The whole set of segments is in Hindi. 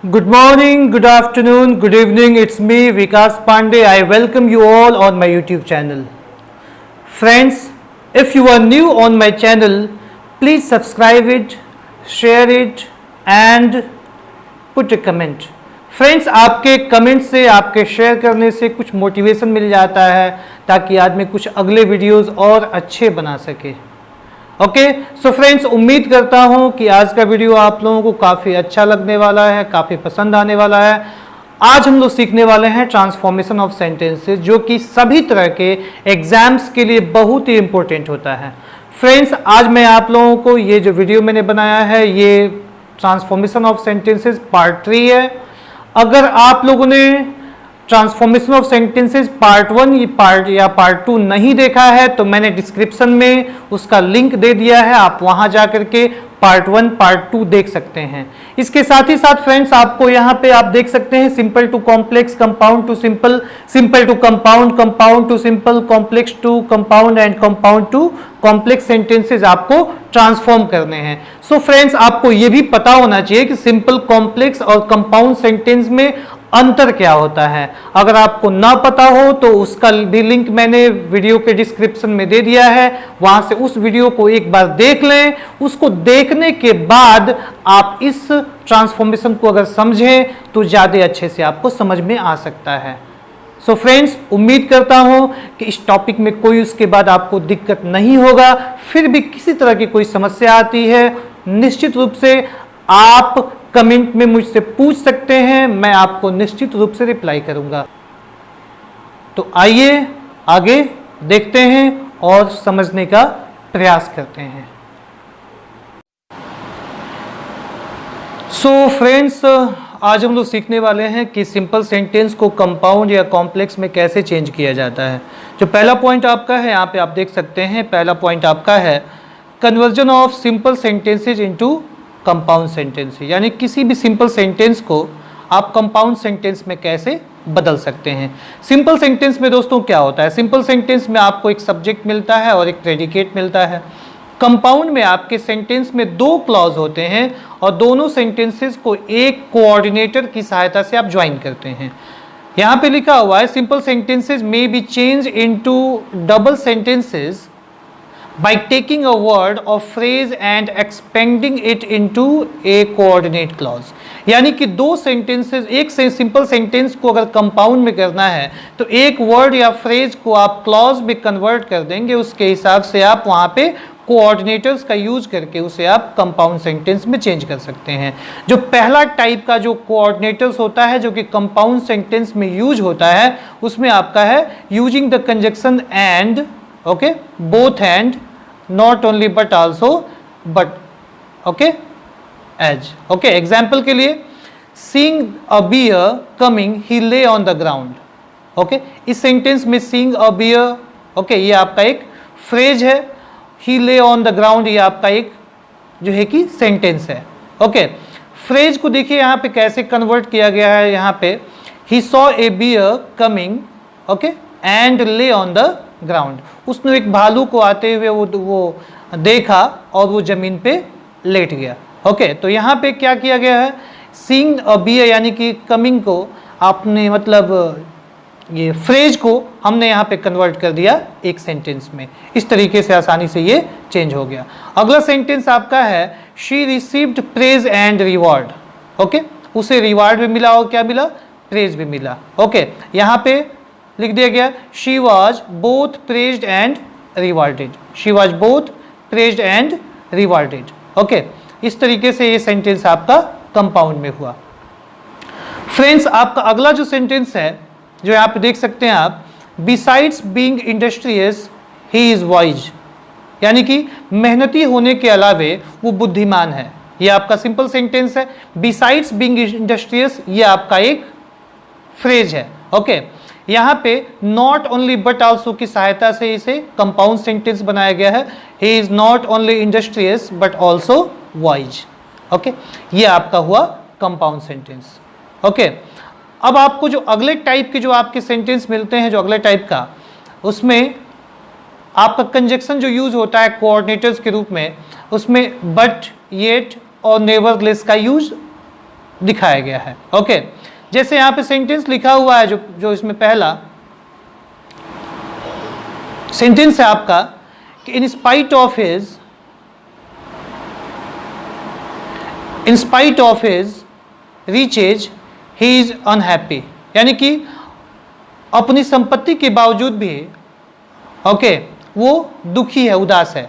Good morning, good afternoon, good evening. It's me, Vikas Pandey. I welcome you all on my YouTube channel. Friends, if you are new on my channel, please subscribe it, share it and put a comment. Friends, आपके कमेंट से, आपके शेयर करने से कुछ मोटिवेशन मिल जाता है ताकि आदमी कुछ अगले वीडियोस और अच्छे बना सके। ओके, सो फ्रेंड्स, उम्मीद करता हूं कि आज का वीडियो आप लोगों को काफ़ी अच्छा लगने वाला है, काफ़ी पसंद आने वाला है। आज हम लोग सीखने वाले हैं ट्रांसफॉर्मेशन ऑफ सेंटेंसेस, जो कि सभी तरह के एग्जाम्स के लिए बहुत ही इंपॉर्टेंट होता है। फ्रेंड्स, आज मैं आप लोगों को ये जो वीडियो मैंने बनाया है, ये ट्रांसफॉर्मेशन ऑफ सेंटेंसेस पार्ट 3 है। अगर आप लोगों ने ट्रांसफॉर्मेशन ऑफ सेंटेंसेस पार्ट 1 या पार्ट 2 नहीं देखा है तो मैंने डिस्क्रिप्शन में उसका लिंक दे दिया है, आप वहां जाकर के पार्ट 1 पार्ट 2 देख सकते हैं। इसके साथ ही साथ फ्रेंड्स, आपको यहाँ पे आप देख सकते हैं simple to complex, compound to simple, simple to compound, compound to simple, complex to compound and compound to complex sentences आपको ट्रांसफॉर्म करने हैं। सो फ्रेंड्स, आपको ये भी पता होना चाहिए कि सिंपल, कॉम्प्लेक्स और कंपाउंड सेंटेंस में अंतर क्या होता है। अगर आपको ना पता हो तो उसका भी लिंक मैंने वीडियो के डिस्क्रिप्शन में दे दिया है, वहां से उस वीडियो को एक बार देख लें। उसको देखने के बाद आप इस ट्रांसफॉर्मेशन को अगर समझें तो ज़्यादा अच्छे से आपको समझ में आ सकता है। सो फ्रेंड्स, उम्मीद करता हूं कि इस टॉपिक में कोई उसके बाद आपको दिक्कत नहीं होगा। फिर भी किसी तरह की कोई समस्या आती है, निश्चित रूप से आप कमेंट में मुझसे पूछ सकते हैं, मैं आपको निश्चित रूप से रिप्लाई करूंगा। तो आइए आगे देखते हैं और समझने का प्रयास करते हैं। सो फ्रेंड्स, आज हम लोग सीखने वाले हैं कि सिंपल सेंटेंस को कंपाउंड या कॉम्प्लेक्स में कैसे चेंज किया जाता है। जो पहला पॉइंट आपका है, यहाँ पे आप देख सकते हैं, पहला पॉइंट आपका है conversion of simple sentences into compound sentence, यानी किसी भी सिंपल सेंटेंस को आप कंपाउंड सेंटेंस में कैसे बदल सकते हैं। सिंपल सेंटेंस में दोस्तों क्या होता है, सिंपल सेंटेंस में आपको एक सब्जेक्ट मिलता है और एक प्रेडिकेट मिलता है। कंपाउंड में आपके सेंटेंस में 2 क्लॉज होते हैं और दोनों सेंटेंसेस को एक कोऑर्डिनेटर की सहायता से आप ज्वाइन करते हैं। यहाँ पे लिखा हुआ है simple sentences may be change into double sentences by taking a word or phrase and expanding it into a coordinate clause। यानी कि 2 सेंटेंसेस, एक से सिंपल सेंटेंस को अगर कंपाउंड में करना है तो एक वर्ड या फ्रेज को आप क्लॉज में कन्वर्ट कर देंगे, उसके हिसाब से आप वहाँ पे कोऑर्डिनेटर्स का यूज करके उसे आप कंपाउंड सेंटेंस में चेंज कर सकते हैं। जो पहला टाइप का जो कोऑर्डिनेटर्स होता है, जो कि कंपाउंड सेंटेंस में यूज होता है, उसमें आपका है using the conjunction and, okay, both and, not only but also but, okay, as, okay, example के लिए seeing a bear coming he lay on the ground, okay, इस सेंटेंस में seeing a bear, okay, ये आपका एक फ्रेज है। he lay on the ground ये आपका एक जो है कि सेंटेंस है। ओके, फ्रेज को देखिए यहाँ पे कैसे कन्वर्ट किया गया है। यहाँ पे he saw a bear coming, okay, and lay on the ground, उसने एक भालू को आते हुए वो देखा और वो जमीन पे लेट गया। ओके, तो यहाँ पे क्या किया गया है, सीइंग अ बियर यानी कि कमिंग को आपने मतलब ये फ्रेज को हमने यहाँ पे कन्वर्ट कर दिया एक सेंटेंस में। इस तरीके से आसानी से ये चेंज हो गया। अगला सेंटेंस आपका है she received praise and reward. Okay, उसे रिवॉर्ड भी मिला और क्या मिला, प्रेज भी मिला। ओके, यहाँ पे लिख दिया गया she was both praised and rewarded, she was both praised and rewarded. Okay, इस तरीके से ये सेंटेंस आपका कंपाउंड में हुआ। फ्रेंड्स, आपका अगला जो सेंटेंस है, जो यहाँ पे देख सकते हैं आप, besides being industrious he is wise, यानी कि मेहनती होने के अलावे वो बुद्धिमान है। ये आपका सिंपल सेंटेंस है। बिसाइड्स बीइंग इंडस्ट्रियस ये आपका एक फ्रेज है। ओके, यहाँ पे नॉट ओनली बट आल्सो की सहायता से इसे कंपाउंड सेंटेंस बनाया गया है। He is not only industrious but also wise. Okay, ये आपका हुआ कंपाउंड सेंटेंस। ओके, अब आपको जो अगले टाइप के जो आपके सेंटेंस मिलते हैं, जो अगले टाइप का, उसमें आपका कंजक्शन जो यूज होता है कोऑर्डिनेटर्स के रूप में, उसमें बट, येट और नेवरलेस का यूज दिखाया गया है। ओके, जैसे यहाँ पे सेंटेंस लिखा हुआ है, जो इसमें पहला सेंटेंस है आपका कि in spite of his riches he is unhappy, यानी कि अपनी संपत्ति के बावजूद भी ओके वो दुखी है, उदास है।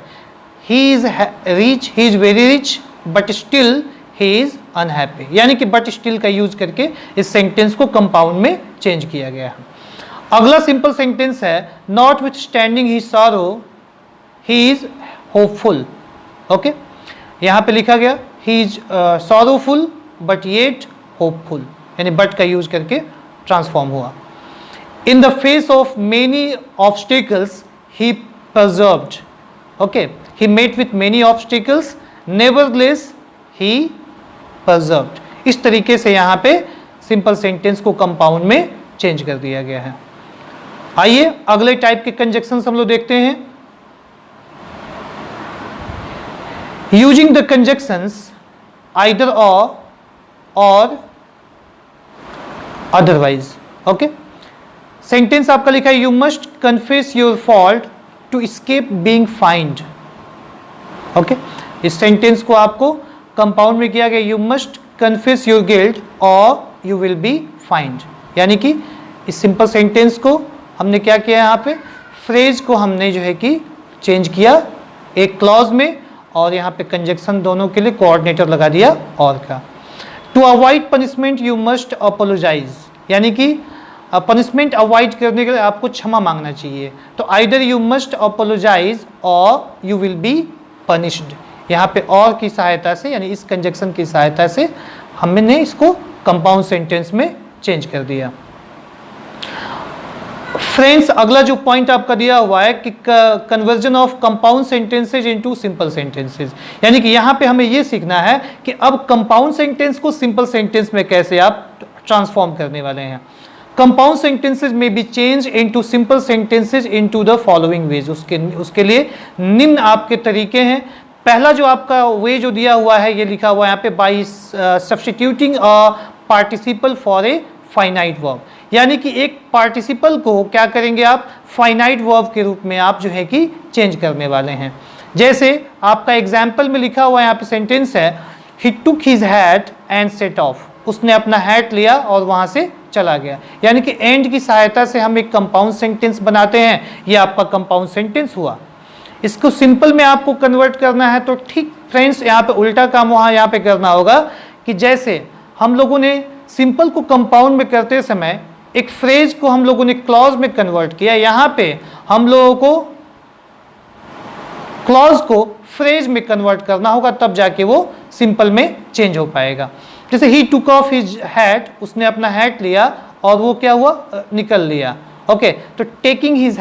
He is rich, he is very rich but still he is unhappy, यानी कि बट स्टिल का यूज करके इस सेंटेंस को कंपाउंड में चेंज किया गया है। अगला सिंपल सेंटेंस है notwithstanding he sorrow he is hopeful. Okay, यहाँ पे लिखा गया he is sorrowful but yet hopeful, यानी बट का यूज करके ट्रांसफॉर्म हुआ। In the face of many obstacles he persevered, okay, he met with many obstacles nevertheless he persevered. इस तरीके से यहाँ पे सिंपल सेंटेंस को कंपाउंड में चेंज कर दिया गया है। आइए अगले टाइप के कंजक्शंस हम लोग देखते हैं। Using the conjunctions either or otherwise. Okay, sentence आपका लिखा है you must confess your fault to escape being fined. Okay, इस सेंटेंस को आपको कंपाउंड में किया गया you must confess your guilt or you will be fined, यानी कि इस सिंपल सेंटेंस को हमने क्या किया, यहाँ पे फ्रेज को हमने जो है कि चेंज किया एक क्लॉज में, और यहाँ पे कंजक्शन दोनों के लिए कोऑर्डिनेटर लगा दिया और का। To avoid punishment you must apologise, यानी कि पनिशमेंट अवॉइड करने के लिए आपको क्षमा मांगना चाहिए। तो आइदर यू मस्ट अपोलोजाइज और यू विल बी पनिश्ड। यहाँ पे और की सहायता से, यानी इस कंजक्शन की सहायता से हमने इसको कंपाउंड सेंटेंस में चेंज कर दिया। फ्रेंड्स, अगला जो पॉइंट आपका दिया हुआ है कि conversion of compound sentences into simple sentences, यानी कि यहाँ पे हमें ये सीखना है कि अब कंपाउंड सेंटेंस को सिंपल सेंटेंस में कैसे आप ट्रांसफॉर्म करने वाले हैं। कंपाउंड सेंटेंसेज में B change into simple sentences into the following veg. उसके लिए निम्न आपके तरीके हैं। पहला जो आपका वे जो दिया हुआ है, ये लिखा हुआ है यहाँ पे by substituting a participle for a finite verb, यानी कि एक पार्टिसिपल को क्या करेंगे आप फाइनाइट वर्ब के रूप में आप जो है कि चेंज करने वाले हैं। जैसे आपका एग्जाम्पल में लिखा हुआ यहाँ पे सेंटेंस है he took his hat and set off, उसने अपना हैट लिया और वहां से चला गया, यानी कि एंड की सहायता से हम एक कंपाउंड सेंटेंस बनाते हैं। ये आपका कंपाउंड सेंटेंस हुआ। इसको सिंपल में आपको कन्वर्ट करना है तो ठीक फ्रेंड्स यहाँ पे उल्टा काम यहाँ पे करना होगा कि जैसे हम लोगों ने सिंपल को कंपाउंड में करते समय एक फ्रेज को हम लोगों ने क्लॉज में कन्वर्ट किया, यहाँ पे हम लोगों को क्लॉज को फ्रेज में कन्वर्ट करना होगा, तब जाके वो सिंपल में चेंज हो पाएगा। जैसे ही टुक ऑफ हिज हैट, उसने अपना हैट लिया और वो क्या हुआ, निकल लिया। ओके, तो taking his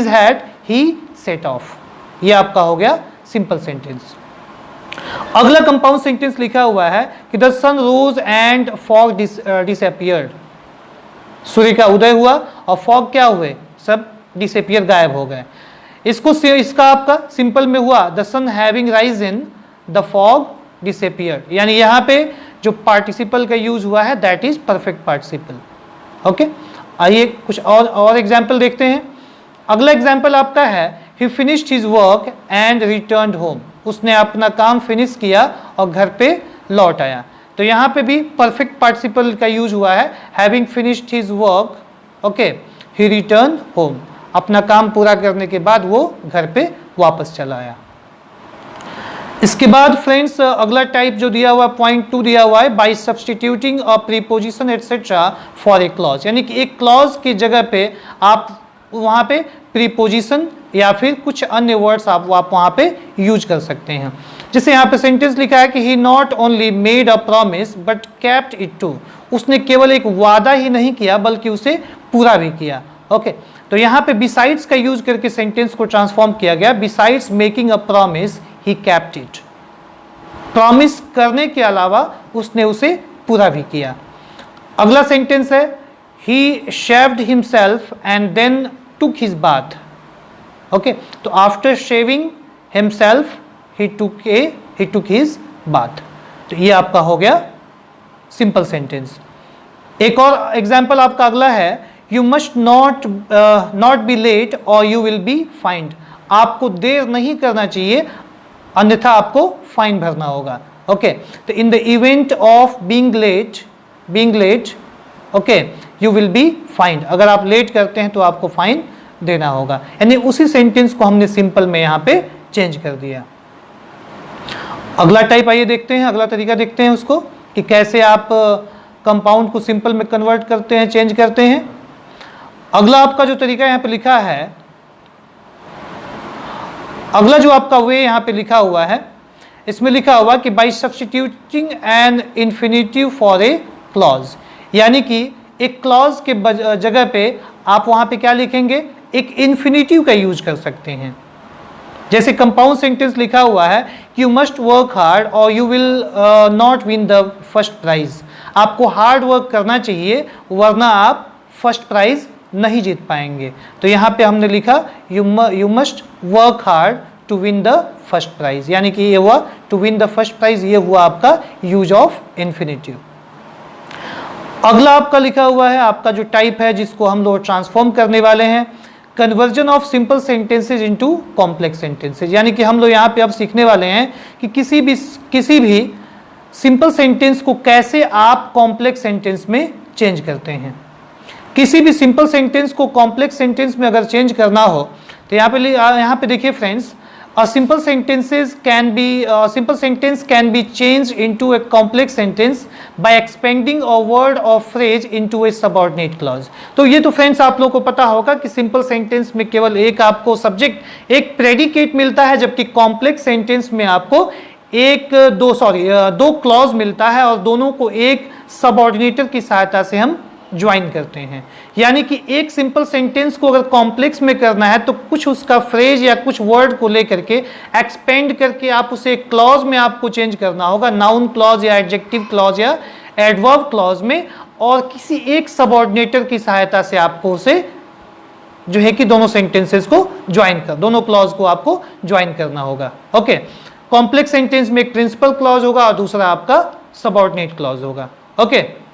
hat he set off, ये आपका हो गया सिंपल सेंटेंस। अगला कंपाउंड सेंटेंस लिखा हुआ है कि the sun rose and fog disappeared, सूर्य का उदय हुआ और फॉग क्या हुए, सब डिसअपियर, गायब हो गए। इसका आपका सिंपल में हुआ the sun having risen the fog disappeared, यानी यहाँ पे जो पार्टिसिपल का यूज हुआ है that is perfect participle. Okay, आइए कुछ और एग्जाम्पल देखते हैं। अगला एग्जाम्पल आपका है ही finished his work and returned home, उसने अपना काम फिनिश किया और घर पे लौट आया। तो यहाँ पे भी परफेक्ट पार्टिसिपल का यूज हुआ है having finished his work, okay, he return home, अपना काम पूरा करने के बाद वो घर पे वापस चला आया। इसके बाद फ्रेंड्स अगला टाइप जो दिया हुआ पॉइंट 2 दिया हुआ है bye substituting a preposition etcetera for a clause, यानी कि एक क्लॉज की जगह पे आप वहाँ पे प्रीपोजिशन या फिर कुछ अन्य वर्ड्स आप वहाँ पे यूज कर सकते हैं। जैसे यहाँ पे सेंटेंस लिखा है कि he not only made a promise but kept it too, उसने केवल एक वादा ही नहीं किया बल्कि उसे पूरा भी किया। ओके, तो यहाँ पे बिसाइड्स का यूज करके सेंटेंस को ट्रांसफॉर्म किया गया। Besides making a promise he kept it, promise करने के अलावा उसने उसे पूरा भी किया। अगला सेंटेंस है he shaved himself and then took his bath. Okay, तो after shaving himself he took his bath, तो ये आपका हो गया सिंपल सेंटेंस। एक और एग्जाम्पल आपका अगला है, you must not be late और यू विल बी फाइंड। आपको देर नहीं करना चाहिए अन्यथा आपको फाइन भरना होगा। ओके, तो in the event of being late okay you will be fined. अगर आप लेट करते हैं तो आपको फाइन देना होगा। यानी उसी सेंटेंस को हमने सिंपल में यहाँ पे चेंज कर दिया। अगला टाइप आइए देखते हैं, अगला तरीका देखते हैं उसको कि कैसे आप कंपाउंड को सिंपल में कन्वर्ट करते हैं, चेंज करते हैं। अगला आपका जो तरीका यहाँ पे लिखा है, अगला जो आपका वे यहाँ पे लिखा हुआ है, इसमें लिखा हुआ कि by substituting an infinitive for a clause, यानी कि एक क्लॉज के जगह पे आप वहाँ पे क्या लिखेंगे, एक इन्फिनेटिव का यूज कर सकते हैं। जैसे कंपाउंड सेंटेंस लिखा हुआ है, यू मस्ट वर्क हार्ड और you will not win the first prize. आपको हार्ड वर्क करना चाहिए वरना आप फर्स्ट प्राइज नहीं जीत पाएंगे। तो यहाँ पे हमने लिखा you must work hard to win the first prize, यानी कि ये हुआ to win the first prize, ये हुआ आपका यूज ऑफ इन्फिनेटिव। अगला आपका लिखा हुआ है, आपका जो टाइप है जिसको हम लोग ट्रांसफॉर्म करने वाले हैं, conversion of simple sentences into complex sentences. यानी कि हम लोग यहाँ पे अब सीखने वाले हैं कि किसी भी सिंपल सेंटेंस को कैसे आप कॉम्प्लेक्स सेंटेंस में चेंज करते हैं। किसी भी सिंपल सेंटेंस को कॉम्प्लेक्स सेंटेंस में अगर चेंज करना हो तो यहाँ पे देखिए friends, a simple sentence can be changed into a complex sentence by expanding a word or phrase into a subordinate clause। तो ये तो फ्रेंड्स आप लोगों को पता होगा कि सिंपल सेंटेंस में केवल एक आपको सब्जेक्ट एक प्रेडिकेट मिलता है, जबकि कॉम्प्लेक्स सेंटेंस में आपको दो क्लॉज मिलता है और दोनों को एक सबऑर्डिनेटर की सहायता से हम ज्वाइन करते हैं। यानी कि एक सिंपल सेंटेंस को अगर कॉम्प्लेक्स में करना है तो कुछ उसका फ्रेज या कुछ वर्ड को लेकर के एक्सपेंड करके आप उसे क्लॉज में आपको चेंज करना होगा, नाउन क्लॉज या एडजेक्टिव क्लॉज या एडवर्ब क्लॉज में, और किसी एक सबऑर्डिनेटर की सहायता से आपको उसे जो है कि दोनों सेंटेंसेस को ज्वाइन कर, दोनों क्लॉज को आपको ज्वाइन करना होगा। ओके, कॉम्प्लेक्स सेंटेंस में एक प्रिंसिपल क्लॉज होगा और दूसरा आपका सबऑर्डिनेट क्लॉज होगा। ओके,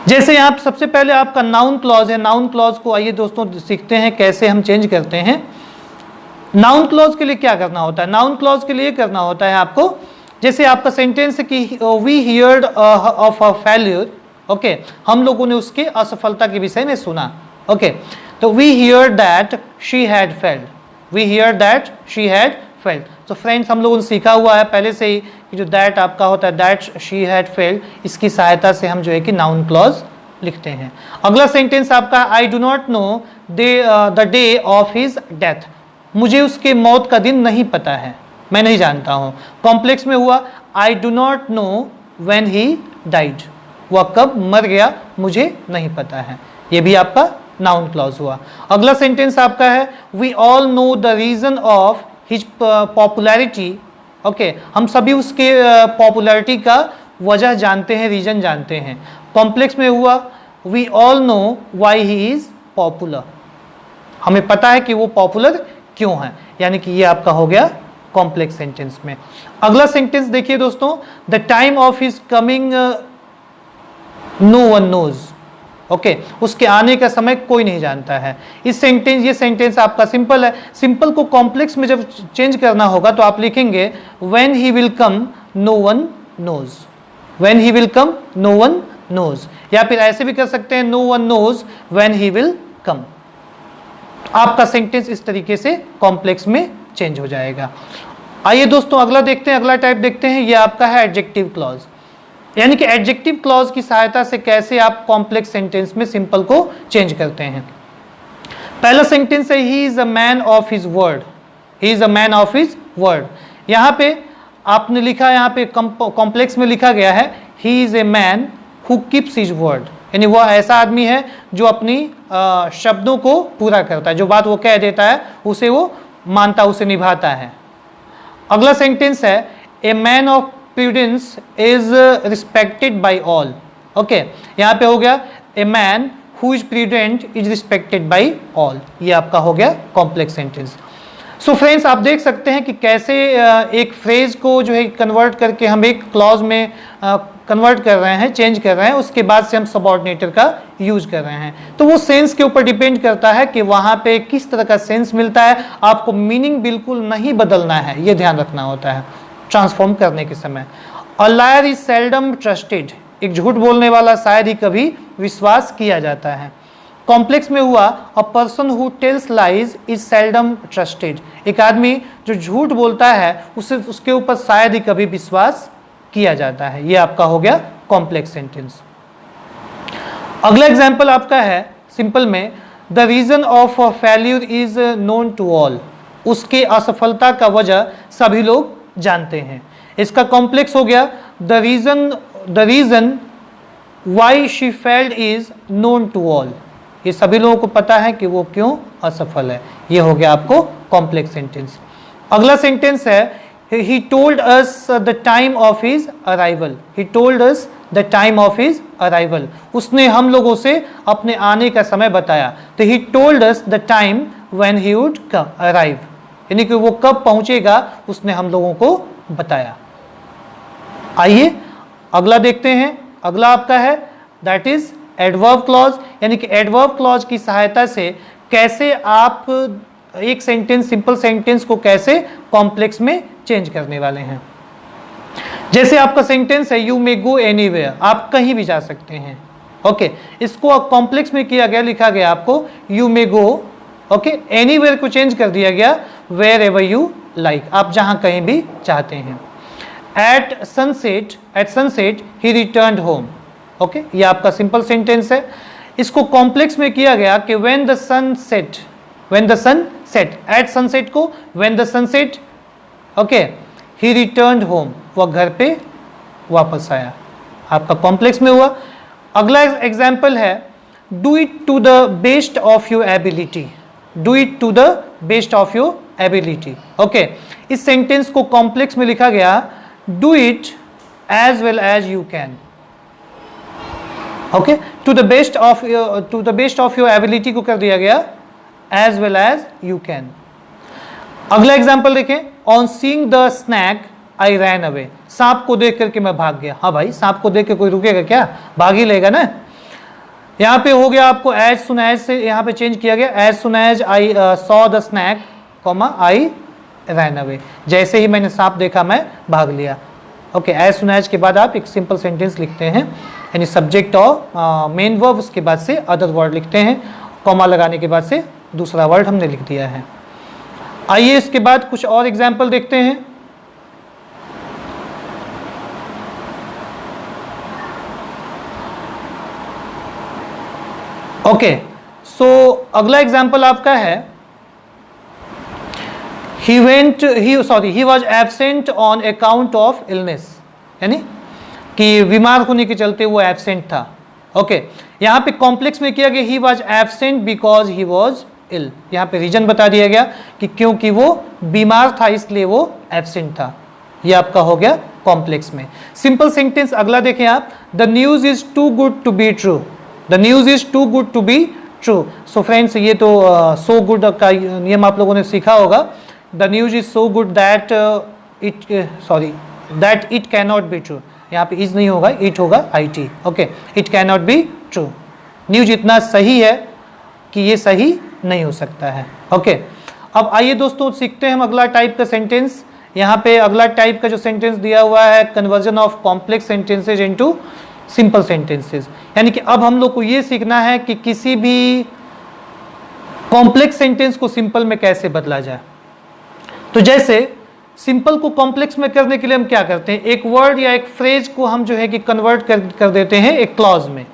जैसे यहाँ सबसे पहले आपका नाउन क्लॉज है, नाउन क्लॉज को आइए दोस्तों सीखते हैं कैसे हम चेंज करते हैं। नाउन क्लॉज के लिए क्या करना होता है, नाउन क्लॉज के लिए करना होता है आपको, जैसे आपका सेंटेंस है कि we heard of a failure, okay, हम लोगों ने उसके असफलता के विषय में सुना। ओके, तो we heard that she had failed, we heard that she had failed. तो फ्रेंड्स हम लोगों ने सीखा हुआ है पहले से ही कि जो दैट आपका होता है, दैट शी हैड फेल्ड, इसकी सहायता से हम जो है कि नाउन क्लॉज लिखते हैं। अगला सेंटेंस आपका, I do not know the day of his death, मुझे उसके मौत का दिन नहीं पता है, मैं नहीं जानता हूँ। कॉम्प्लेक्स में हुआ, I do not know when he died, वह कब मर गया मुझे नहीं पता है, ये भी आपका नाउन क्लॉज हुआ। अगला सेंटेंस आपका है, we all know the reason of his popularity, okay, हम सभी उसके पॉपुलैरिटी का वजह जानते हैं, रीजन जानते हैं। कॉम्प्लेक्स में हुआ, we all know why he is popular, हमें पता है कि वो पॉपुलर क्यों है, यानी कि ये आपका हो गया कॉम्प्लेक्स सेंटेंस में। अगला सेंटेंस देखिए दोस्तों, the time of his coming no one knows, okay, उसके आने का समय कोई नहीं जानता है। इस सेंटेंस, ये सेंटेंस आपका सिंपल है। सिंपल को कॉम्प्लेक्स में जब चेंज करना होगा तो आप लिखेंगे when he will come no one knows, when he will come no one knows, या फिर ऐसे भी कर सकते हैं no one knows when he will come. आपका सेंटेंस इस तरीके से कॉम्प्लेक्स में चेंज हो जाएगा। आइए दोस्तों अगला देखते हैं, अगला टाइप देखते हैं, ये आपका है एडजेक्टिव क्लॉज, यानी कि एडजेक्टिव क्लॉज की सहायता से कैसे आप कॉम्प्लेक्स सेंटेंस में सिंपल को चेंज करते हैं। पहला सेंटेंस है, he is a man of his word, he is a man of his word. यहाँ पे आपने लिखा, यहाँ पे कॉम्प्लेक्स में लिखा गया है, he is a man who keeps his word, यानी वह ऐसा आदमी है जो अपनी शब्दों को पूरा करता है, जो बात वो कह देता है उसे वो मानता, उसे निभाता है। अगला सेंटेंस है, a man of prudence is respected by all, okay, यहाँ पे हो गया a man who is prudent is respected by all, ये आपका हो गया कॉम्प्लेक्स सेंटेंस। सो फ्रेंड्स, आप देख सकते हैं कि कैसे एक फ्रेज को जो है कन्वर्ट करके हम एक क्लॉज में कन्वर्ट कर रहे हैं, चेंज कर रहे हैं, उसके बाद से हम सबऑर्डिनेटर का यूज कर रहे हैं। तो वो सेंस के ऊपर डिपेंड करता है कि वहां पे किस तरह का सेंस मिलता है। आपको मीनिंग बिल्कुल नहीं बदलना है, ये ध्यान रखना होता है ट्रांसफॉर्म करने के समय। A liar is seldom trusted, एक झूठ बोलने वाला शायद ही कभी विश्वास किया जाता है। कॉम्प्लेक्स में हुआ a person who tells lies is seldom trusted, एक आदमी जो झूठ बोलता है उसके ऊपर शायद ही कभी विश्वास किया जाता है। ये आपका हो गया कॉम्प्लेक्स सेंटेंस। अगला एग्जांपल आपका है सिंपल में, the reason of failure is known to all, उसके असफलता का वजह सभी लोग जानते हैं। इसका कॉम्प्लेक्स हो गया the reason why she failed is known to all, ये सभी लोगों को पता है कि वो क्यों असफल है। ये हो गया आपको कॉम्प्लेक्स सेंटेंस। अगला सेंटेंस है he told us the time of his arrival, he told us the time of his arrival, उसने हम लोगों से अपने आने का समय बताया। तो he told us the time when he would arrive, यानी कि वो कब पहुंचेगा उसने हम लोगों को बताया। आइए अगला देखते हैं। अगला आपका है दैट इज एडवर्ब क्लॉज, यानी कि एडवर्ब क्लॉज की सहायता से कैसे आप एक सेंटेंस, सिंपल सेंटेंस को कैसे कॉम्प्लेक्स में चेंज करने वाले हैं। जैसे आपका सेंटेंस है यू मे गो एनीवेयर, आप कहीं भी जा सकते हैं। ओके, इसको कॉम्प्लेक्स में किया गया, लिखा गया आपको you may go, okay, anywhere को चेंज कर दिया गया वेयर एवर यू लाइक, आप जहां कहीं भी चाहते हैं। At sunset he returned home, okay, ये आपका सिंपल सेंटेंस है। इसको कॉम्प्लेक्स में किया गया कि when the sun set, at sunset को when the sunset, okay, he returned home, वह घर पे वापस आया, आपका कॉम्प्लेक्स में हुआ। अगला एग्जाम्पल है do it to the best of your ability, do it to the best of your ability, okay, इस सेंटेंस को कॉम्प्लेक्स में लिखा गया do it as well as you can, okay, to the best of your ability को कर दिया गया as well as you can. अगला एग्जाम्पल देखें, on seeing the snake I ran away, सांप को देख करके मैं भाग गया। हाँ भाई, सांप को देख के कोई रुकेगा क्या, भाग ही लेगा ना। यहाँ पे हो गया आपको एज सुन एज से यहाँ पे चेंज किया गया, as soon as I saw the snake comma I ran away, जैसे ही मैंने सांप देखा मैं भाग लिया। ओके, एज सुन एज के बाद आप एक सिंपल सेंटेंस लिखते हैं, यानी सब्जेक्ट और मेन वर्ब, उसके बाद से अदर वर्ड लिखते हैं, कॉमा लगाने के बाद से दूसरा वर्ड हमने लिख दिया है। आइए इसके बाद कुछ और एग्जाम्पल देखते हैं। ओके, सो अगला एग्जाम्पल आपका है he was absent on account of illness, यानी कि बीमार होने के चलते वो एब्सेंट था। ओके, यहाँ पे कॉम्प्लेक्स में किया गया he was absent because he was ill, यहाँ पे रीजन बता दिया गया कि क्योंकि वो बीमार था इसलिए वो एब्सेंट था। ये आपका हो गया कॉम्प्लेक्स में। सिंपल सेंटेंस अगला देखें आप, the news is too good to be true, the news is too good to be true. So friends, ये तो सो गुड का नियम आप लोगों ने सीखा होगा। The news is so good that it can not be true, यहाँ पे इज नहीं होगा, इट होगा IT, okay, it can not be true. News इतना सही है कि ये सही नहीं हो सकता है। ओके, अब आइए दोस्तों सीखते हैं हम अगला टाइप का सेंटेंस। यहाँ पे अगला टाइप का जो सेंटेंस दिया हुआ है, conversion of complex sentences into simple sentences, यानी कि अब हम लोग को ये सीखना है कि किसी भी कॉम्प्लेक्स सेंटेंस को सिंपल में कैसे बदला जाए। तो जैसे सिंपल को कॉम्प्लेक्स में करने के लिए हम क्या करते हैं, एक वर्ड या एक फ्रेज को हम जो है कि कन्वर्ट कर देते हैं एक क्लॉज में।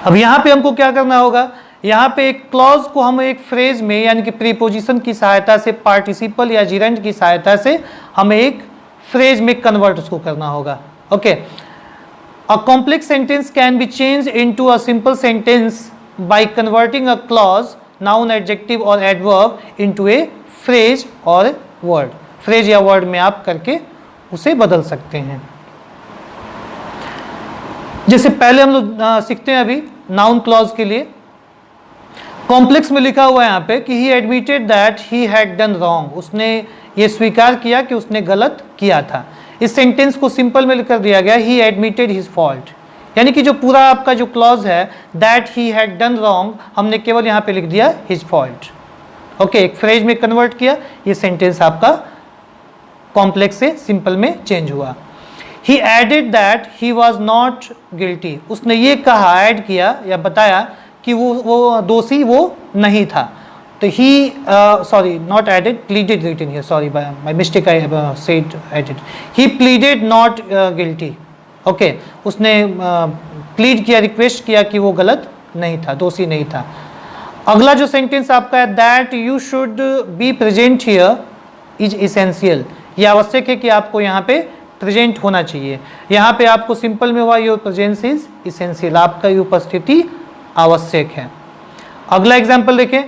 अब यहाँ पे हमको क्या करना होगा, यहाँ पे एक क्लॉज को हम एक फ्रेज में यानी कि प्रीपोजिशन की सहायता से, पार्टिसिपल या जिरेंट की सहायता से हमें एक फ्रेज में कन्वर्ट उसको करना होगा। Okay, a complex sentence can be change into a simple sentence by converting a clause, noun, adjective और एडवर्ब इनटू ए फ्रेज और वर्ड। फ्रेज या वर्ड में आप करके उसे बदल सकते हैं। जैसे पहले हम लोग सीखते हैं अभी नाउन क्लॉज के लिए। कॉम्प्लेक्स में लिखा हुआ है यहाँ पे कि ही admitted that he had done wrong, उसने ये स्वीकार किया कि उसने गलत किया था। इस सेंटेंस को सिंपल में लिख कर दिया गया ही एडमिटेड हिज फॉल्ट, यानी कि जो पूरा आपका जो क्लॉज है that he had done wrong, हमने केवल यहाँ पे लिख दिया हिज फॉल्ट। ओके, एक फ्रेज में कन्वर्ट किया, ये सेंटेंस आपका कॉम्प्लेक्स से सिंपल में चेंज हुआ। He added that he was not guilty, उसने ये कहा, ऐड किया या बताया कि वो दोषी वो नहीं था। तो he sorry not added, pleaded written here, sorry my mistake, I have said added, he pleaded not guilty. Okay, उसने प्लीड किया, रिक्वेस्ट किया कि वो गलत नहीं था, दोषी नहीं था। अगला जो सेंटेंस आपका है that you should be present here is essential, ये आवश्यक है कि आपको यहाँ पे प्रेजेंट होना चाहिए। यहाँ पे आपको सिंपल में हुआ योर प्रेजेंस इज इसेंशियल, आपका ये उपस्थिति आवश्यक है। अगला एग्जाम्पल देखें,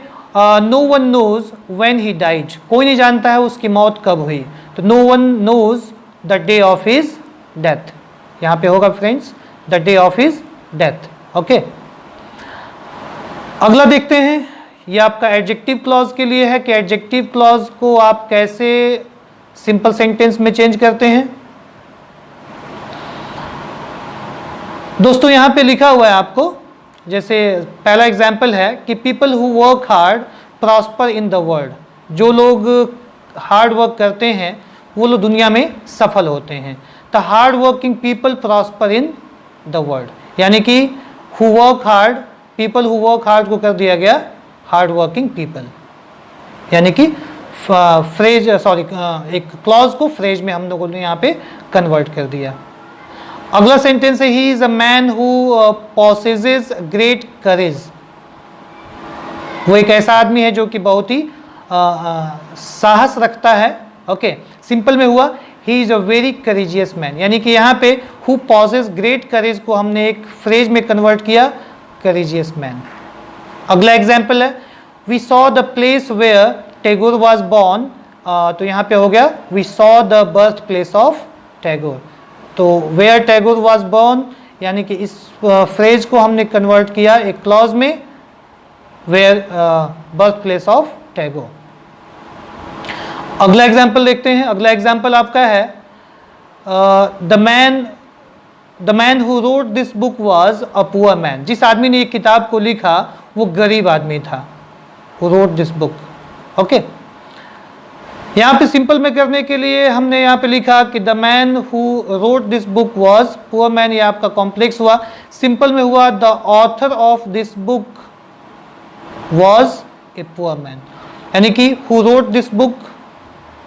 no one knows when he died, कोई नहीं जानता है उसकी मौत कब हुई। तो no one knows the day of his death, यहाँ पे होगा friends the day of his death. Okay, अगला देखते हैं, ये आपका एडजेक्टिव क्लॉज के लिए है कि एडजेक्टिव क्लॉज को आप कैसे सिंपल सेंटेंस में चेंज करते हैं। दोस्तों यहाँ पे लिखा हुआ है आपको, जैसे पहला एग्जाम्पल है कि people who work hard prosper in the world, जो लोग हार्ड वर्क करते हैं वो लोग दुनिया में सफल होते हैं। The hard working people prosper in the world, यानी कि who work hard, people who work hard को कर दिया गया हार्ड वर्किंग पीपल, यानी कि फ्रेज सॉरी एक क्लॉज को फ्रेज में हम लोगों ने यहाँ पे कन्वर्ट कर दिया। अगला सेंटेंस है he is a man who possesses great courage, वो एक ऐसा आदमी है जो कि बहुत ही साहस रखता है। ओके, सिंपल में हुआ he is a very courageous man, यानी कि यहाँ पे हु पॉसेस ग्रेट करेज को हमने एक फ्रेज में कन्वर्ट किया करेजियस मैन। अगला एग्जाम्पल है we saw the place where Tagore was born, तो यहाँ पे हो गया we saw the birth place of Tagore. तो वेयर टैगोर वॉज बॉर्न, यानी कि इस फ्रेज को हमने कन्वर्ट किया एक क्लॉज में where birth place of Tagore. अगला एग्जाम्पल देखते हैं, अगला एग्जाम्पल आपका है the man who wrote this book was a poor man, जिस आदमी ने ये किताब को लिखा वो गरीब आदमी था, who wrote this book. Okay, यहाँ पे सिंपल में करने के लिए हमने यहाँ पे लिखा कि the man who wrote this book was poor man, ये आपका कॉम्प्लेक्स हुआ। सिंपल में हुआ the author of this book was a poor man, यानी कि हु रोट दिस बुक,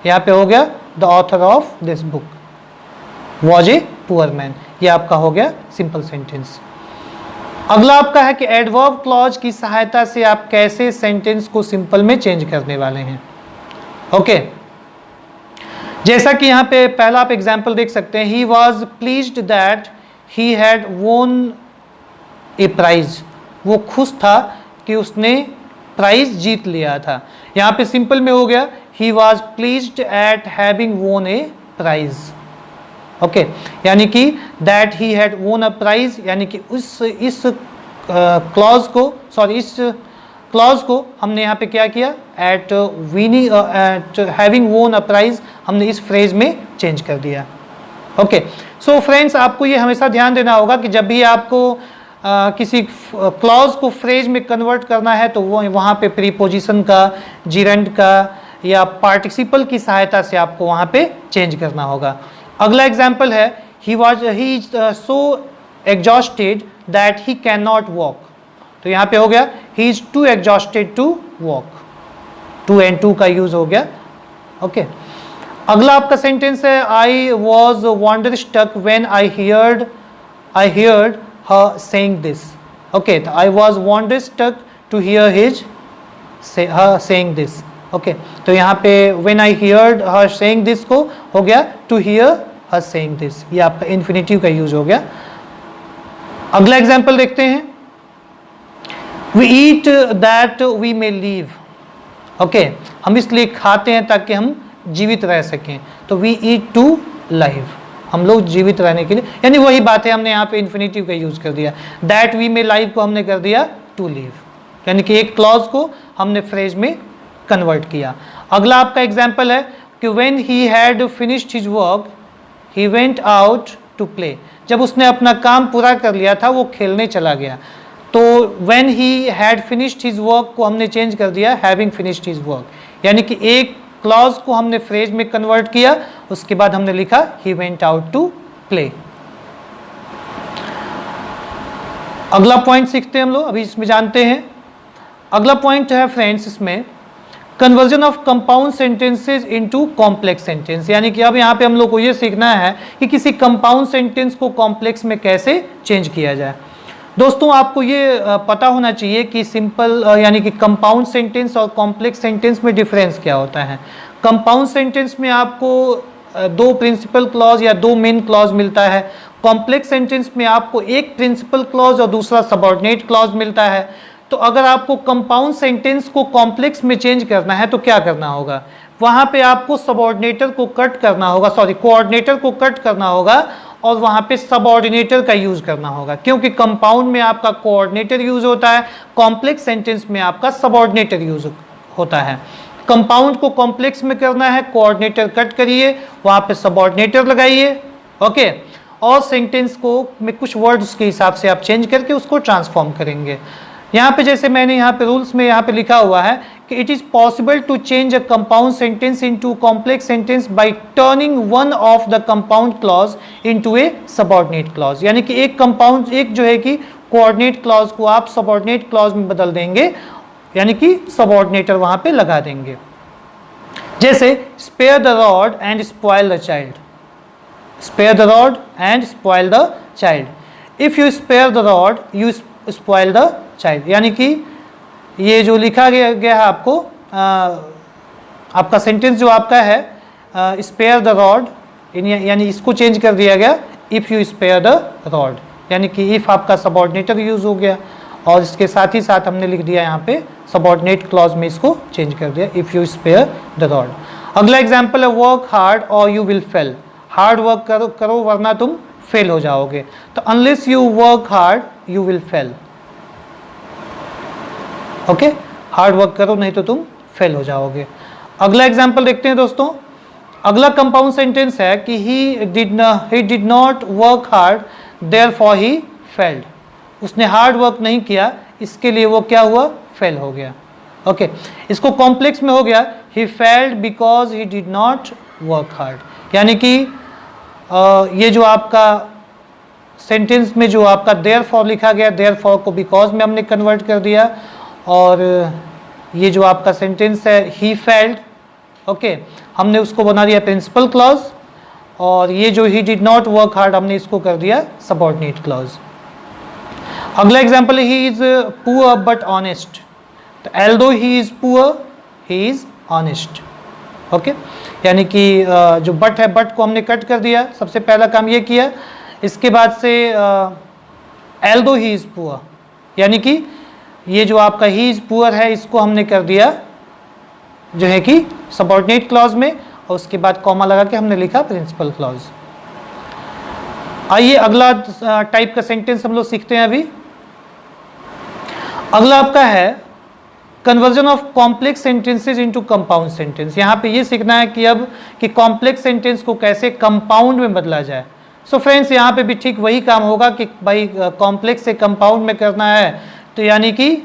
यहाँ पे हो गया the author of this book was a poor man, ये आपका हो गया सिंपल सेंटेंस। अगला आपका है कि एडवर्ब क्लॉज की सहायता से आप कैसे सेंटेंस को सिंपल में चेंज करने वाले हैं। ओके, जैसा कि यहाँ पे पहला आप एग्जाम्पल देख सकते हैं, he was pleased that he had won a prize, वो खुश था कि उसने प्राइज जीत लिया था। यहाँ पे सिंपल में हो गया ही वॉज प्लीज्ड एट हैविंग वोन ए प्राइज। ओके, यानी कि दैट ही हैड वोन अ प्राइज, यानी कि इस क्लॉज को सॉरी इस क्लॉज को हमने यहाँ पे क्या किया एट हैविंग वोन अ प्राइज, हमने इस फ्रेज में चेंज कर दिया। ओके, सो फ्रेंड्स आपको ये हमेशा ध्यान देना होगा कि जब भी आपको किसी क्लॉज को फ्रेज में कन्वर्ट करना है तो वो वहाँ पे प्रीपोजिशन का, जिरंड का या पार्टिसिपल की सहायता से आपको वहाँ पे चेंज करना होगा। अगला एग्जाम्पल है he is so exhausted that he can not walk, तो यहाँ पे हो गया he is too exhausted to walk, too and to का यूज हो गया। ओके, अगला आपका सेंटेंस है I was wonder struck when I heard her saying this. Okay, तो I was wonder struck to hear her saying this. Okay, तो यहाँ पे when I heard her saying this को हो गया to hear her saying this, ये आपका इन्फिनेटिव का यूज हो गया। अगला एग्जाम्पल देखते हैं We eat that we may live। Okay, हम इसलिए खाते हैं ताकि हम जीवित रह सकें, तो we eat to live, हम लोग जीवित रहने के लिए, यानी वही बात है, हमने यहाँ पे इन्फिनेटिव का यूज कर दिया। That we may live को हमने कर दिया to live। यानी कि एक क्लॉज को हमने फ्रेज में कन्वर्ट किया। अगला आपका एग्जाम्पल है कि when he had finished his work he went out to play. जब उसने अपना काम पूरा कर लिया था वो खेलने चला गया। तो when he had finished his work को हमने चेंज कर दिया हैविंग फिनिश्ड हिज वर्क, यानी कि एक क्लॉज को हमने फ्रेज में कन्वर्ट किया, उसके बाद हमने लिखा he went out to play. अगला पॉइंट सीखते हैं हम लोग, अभी इसमें जानते हैं। अगला पॉइंट है फ्रेंड्स इसमें conversion of compound sentences into complex sentence, यानी कि अब यहाँ पे हम लोग को ये सीखना है कि किसी कंपाउंड सेंटेंस को कॉम्प्लेक्स में कैसे चेंज किया जाए। दोस्तों आपको ये पता होना चाहिए कि सिंपल यानी कि कंपाउंड सेंटेंस और कॉम्प्लेक्स सेंटेंस में डिफरेंस क्या होता है। कंपाउंड सेंटेंस में आपको दो प्रिंसिपल क्लॉज या दो मेन क्लॉज मिलता है। कॉम्प्लेक्स सेंटेंस में आपको एक प्रिंसिपल क्लॉज और दूसरा सबऑर्डिनेट क्लॉज मिलता है। तो अगर आपको कंपाउंड सेंटेंस को कॉम्प्लेक्स में चेंज करना है तो क्या करना होगा, वहाँ पे आपको सबऑर्डिनेटर को कट करना होगा, कोऑर्डिनेटर को कट करना होगा और वहाँ पे सबऑर्डिनेटर का यूज करना होगा, क्योंकि कंपाउंड में आपका कोऑर्डिनेटर यूज होता है, कॉम्प्लेक्स सेंटेंस में आपका सबऑर्डिनेटर यूज होता है। कंपाउंड को कॉम्प्लेक्स में करना है, कोऑर्डिनेटर कट करिए, वहाँ पे सबऑर्डिनेटर लगाइए, ओके, और सेंटेंस को में कुछ वर्ड्स के हिसाब से आप चेंज करके उसको ट्रांसफॉर्म करेंगे। यहाँ पे जैसे मैंने यहाँ पे रूल्स में यहाँ पे लिखा हुआ है कि it is possible to change a compound sentence into complex sentence by turning one of the compound clause into a subordinate clause, यानी कि एक कंपाउंड एक जो है कि कोऑर्डिनेट क्लॉज को आप सबऑर्डिनेट क्लॉज में बदल देंगे, यानी कि सबऑर्डिनेटर वहां पे लगा देंगे। जैसे spare the rod and spoil the child, spare the rod and spoil the child. If you spare the rod you spoil the child, यानी कि ये जो लिखा गया है आपको आपका सेंटेंस जो आपका है स्पेयर द रॉड, यानी इसको चेंज कर दिया गया if you spare the rod, यानी कि इफ़ आपका सबऑर्डिनेटर यूज हो गया और इसके साथ ही साथ हमने लिख दिया यहाँ पे सबऑर्डिनेट क्लॉज में इसको चेंज कर दिया if you spare the rod. अगला एग्जाम्पल है वर्क हार्ड और you will fail, hard work करो वरना तुम फेल हो जाओगे। तो unless you work hard you will fail, okay, hard work करो नहीं तो तुम फेल हो जाओगे। अगला एग्जाम्पल देखते हैं दोस्तों। अगला कंपाउंड सेंटेंस है कि ही did not work hard therefore he failed, उसने हार्ड वर्क नहीं किया इसके लिए वो क्या हुआ, फेल हो गया, ओके। इसको कॉम्प्लेक्स में हो गया he failed because he did not work hard, यानी कि ये जो आपका सेंटेंस में जो आपका देयरफॉर लिखा गया, देयरफॉर को बिकॉज में हमने कन्वर्ट कर दिया, और ये जो आपका सेंटेंस है ही फेल्ड, ओके, हमने उसको बना दिया प्रिंसिपल क्लॉज, और ये जो he did not work hard हमने इसको कर दिया सबऑर्डिनेट क्लॉज। अगला एग्जांपल है he is poor but honest, तो although he is poor he is honest, okay, यानी कि जो बट है बट को हमने कट कर दिया, सबसे पहला काम ये किया। इसके बाद से एल्दो ही इज पुअर, यानी कि ये जो आपका ही इज पुअर है इसको हमने कर दिया जो है कि सबऑर्डिनेट क्लॉज में, और उसके बाद कॉमा लगा के हमने लिखा प्रिंसिपल क्लॉज। आइए अगला टाइप का सेंटेंस हम लोग सीखते हैं अभी। अगला आपका है conversion of complex sentences into compound sentence. यहाँ पे ये सीखना है कि अब कि कॉम्प्लेक्स सेंटेंस को कैसे कंपाउंड में बदला जाए। सो फ्रेंड्स यहाँ पे भी ठीक वही काम होगा कि भाई कॉम्प्लेक्स से कंपाउंड में करना है तो यानी कि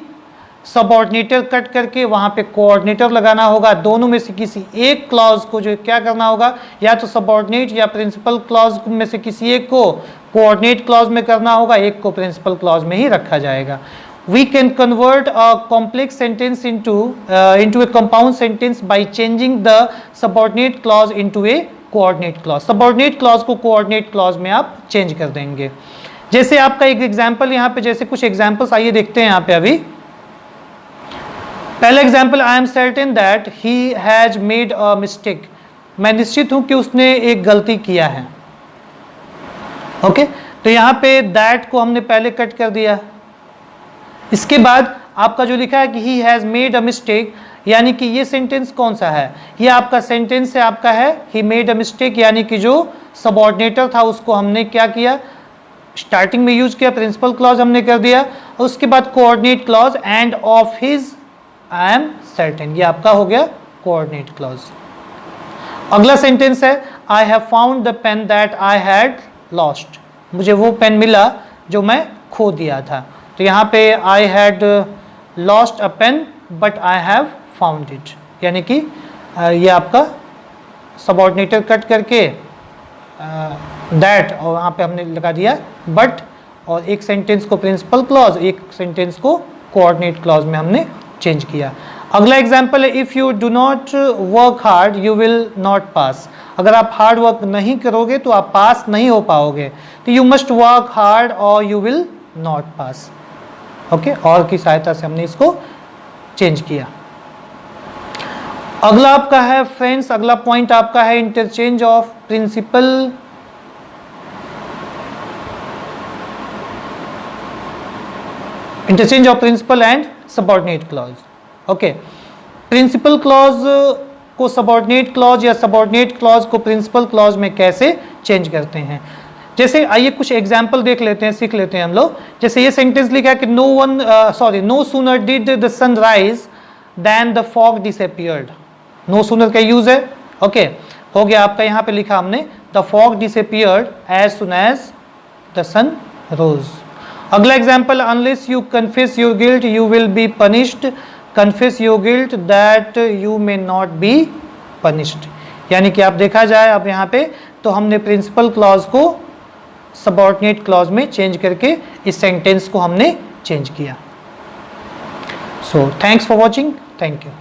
सबऑर्डिनेटर कट करके वहाँ पे कोऑर्डिनेटर लगाना होगा। दोनों में से किसी एक क्लॉज को जो क्या करना होगा, या तो सबऑर्डिनेट या प्रिंसिपल क्लॉज में से किसी एक को कोऑर्डिनेट क्लॉज में करना होगा, एक को प्रिंसिपल क्लॉज में ही रखा जाएगा। We can convert a complex sentence into a compound sentence by changing the subordinate clause into a coordinate clause. Subordinate clause को coordinate clause में आप change कर देंगे। जैसे आपका एक एग्जाम्पल यहाँ पे, जैसे कुछ एग्जाम्पल्स आइए देखते हैं यहाँ पे अभी। पहला example, I am certain that he has made a mistake, मैं निश्चित हूँ कि उसने एक गलती किया है, ओके। तो यहाँ पे दैट को हमने पहले कट कर दिया। इसके बाद आपका जो लिखा है कि he has made a mistake, यानी कि ये सेंटेंस कौन सा है, ये आपका सेंटेंस है आपका है ही मेड अ मिस्टेक, यानी कि जो सबऑर्डिनेटर था उसको हमने क्या किया, स्टार्टिंग में यूज किया, प्रिंसिपल क्लॉज हमने कर दिया, उसके बाद coordinate clause and of his I am certain, ये आपका हो गया कोऑर्डिनेट क्लॉज। अगला सेंटेंस है I have found the pen that I had lost, मुझे वो पेन मिला जो मैं खो दिया था। तो यहाँ पे आई had lost a pen but I have found it, यानी कि ये आपका सबऑर्डिनेटर कट करके दैट और वहाँ पे हमने लगा दिया बट, और एक सेंटेंस को प्रिंसिपल क्लॉज, एक सेंटेंस को कोऑर्डिनेट क्लॉज में हमने चेंज किया। अगला एग्जांपल है if you do not work hard you will not pass, अगर आप हार्ड वर्क नहीं करोगे तो आप पास नहीं हो पाओगे। तो यू मस्ट वर्क हार्ड और you will not pass. Okay, और की सहायता से हमने इसको चेंज किया। अगला आपका है फ्रेंड्स, अगला पॉइंट आपका है interchange of principal and subordinate clause. Okay, principal clause को सबऑर्डिनेट क्लॉज या सबऑर्डिनेट क्लॉज को प्रिंसिपल क्लॉज में कैसे चेंज करते हैं। जैसे आइए कुछ एग्जाम्पल देख लेते हैं, सीख लेते हैं हम लोग। जैसे ये सेंटेंस लिखा है कि no sooner did the sun rise than the fog disappeared. No sooner का यूज है। ओके, हो गया आपका, यहाँ पे लिखा हमने the fog disappeared as soon as the sun rose. अगला example unless you confess your guilt you will be punished, confess your guilt that you may not be punished. यानी कि आप देखा जाए अब यहाँ पे तो हमने प्रिंसिपल क्लॉज को सबऑर्डिनेट क्लॉज में चेंज करके इस सेंटेंस को हमने चेंज किया। So thanks for watching, thank you.